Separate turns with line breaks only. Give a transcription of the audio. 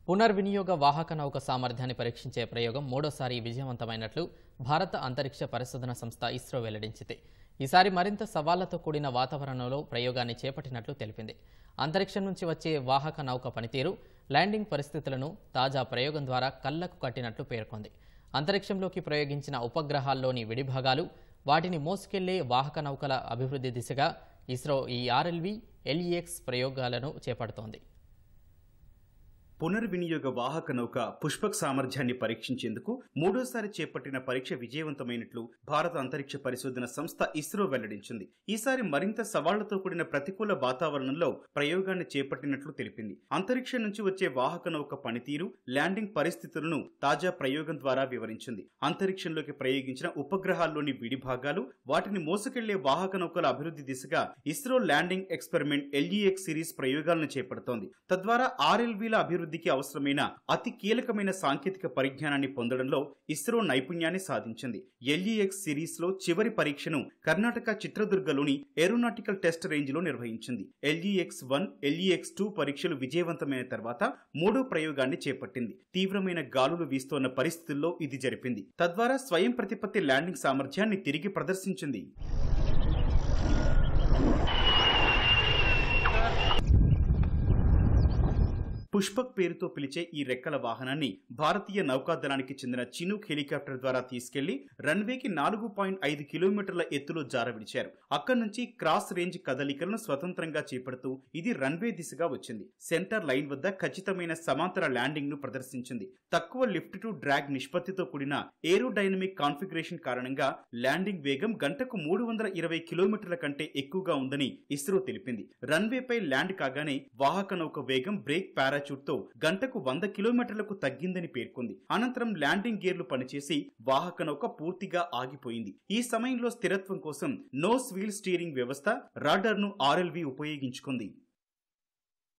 పునర్వినియోగ వాహక నౌక సామర్థ్యాన్ని పరీక్షించే ప్రయోగం మూడోసారి విజయవంతమైనట్లు భారత అంతరిక్ష పరిశోధన సంస్థ ఇస్రో వెల్లడించింది. ఈసారి మరింత సవాళ్లతో కూడిన వాతావరణంలో ప్రయోగాన్ని చేపట్టినట్లు తెలిపింది. అంతరిక్షం నుంచి వచ్చే వాహక నౌక పనితీరు, ల్యాండింగ్ పరిస్థితులను తాజా ప్రయోగం ద్వారా కళ్లకు కట్టినట్లు పేర్కొంది. అంతరిక్షంలోకి ప్రయోగించిన ఉపగ్రహాల్లోని విడిభాగాలు, వాటిని మోసుకెళ్లే వాహక నౌకల అభివృద్ధి దిశగా ఇస్రో ఈ RLV, LEX ప్రయోగాలను చేపడుతోంది.
పునర్వినియోగ వాహక నౌక పుష్పక్ సామర్థ్యాన్ని పరీక్షించేందుకు మూడోసారి చేపట్టిన పరీక్ష విజయవంతమైనట్లు భారత అంతరిక్ష పరిశోధన సంస్థ ఇస్రో వెల్లడించింది. ఈసారి మరింత సవాళ్లతో కూడిన ప్రతికూల వాతావరణంలో ప్రయోగాన్ని చేపట్టినట్లు తెలిపింది. అంతరిక్షం నుంచి వచ్చే వాహక నౌక పనితీరు, ల్యాండింగ్ పరిస్థితులను తాజా ప్రయోగం ద్వారా వివరించింది. అంతరిక్షంలోకి ప్రయోగించిన ఉపగ్రహాల్లోని విడిభాగాలు, వాటిని మోసుకెళ్లే వాహక నౌకల అభివృద్ధి దిశగా ISRO landing experiment LEX series ప్రయోగాలను చేపడుతోంది. తద్వారా RLVల అభివృద్ధికి అవసరమైన అతి కీలకమైన సాంకేతిక పరిజ్ఞానాన్ని పొందడంలో ఇస్రో నైపుణ్యాన్ని సాధించింది. LEX సిరీస్ లో చివరి పరీక్షను కర్ణాటక చిత్రదుర్గలోని ఏరోనాటికల్ టెస్ట్ రేంజ్ లో నిర్వహించింది. LEX-1, LEX-2 పరీక్షలు విజయవంతమైన తర్వాత మూడో ప్రయోగాన్ని చేపట్టింది. తీవ్రమైన గాలులు వీస్తోన్న పరిస్థితుల్లో ఇది జరిపింది. తద్వారా స్వయం ప్రతిపత్తి ల్యాండింగ్ సామర్థ్యాన్ని తిరిగి ప్రదర్శించింది. పుష్పక్ పేరుతో పిలిచే ఈ రెక్కల వాహనాన్ని భారతీయ నౌకాదళానికి చెందిన చినూక్ హెలికాప్టర్ ద్వారా తీసుకెళ్లి రన్వేకి 4.5 కిలోమీటర్ల ఎత్తులో జారవిడిచారు. అక్కడి నుంచి క్రాస్ రేంజ్ కదలికలను స్వతంత్రంగా చేపడుతూ ఇది రన్వే దిశగా వచ్చింది. సెంటర్ లైన్ వద్ద ఖచ్చితమైన సమాంతర ల్యాండింగ్ ను ప్రదర్శించింది. తక్కువ లిఫ్ట్ టు డ్రాగ్ నిష్పత్తితో కూడిన ఏరోడైనమిక్ కాన్ఫిగరేషన్ కారణంగా ల్యాండింగ్ వేగం గంటకు 320 కిలోమీటర్ల కంటే ఎక్కువగా ఉందని ఇస్రో తెలిపింది. రన్వేపై ల్యాండ్ కాగానే వాహక నౌక వేగం బ్రేక్ పారాచూట్ తో గంటకు 100 కిలోమీటర్లకు తగ్గిందని పేర్కొంది. అనంతరం ల్యాండింగ్ గేర్లు పనిచేసి వాహక నౌక పూర్తిగా ఆగిపోయింది. ఈ సమయంలో స్థిరత్వం కోసం నోస్ వీల్ స్టీరింగ్ వ్యవస్థ, రాడార్ ను RLV ఉపయోగించుకుంది.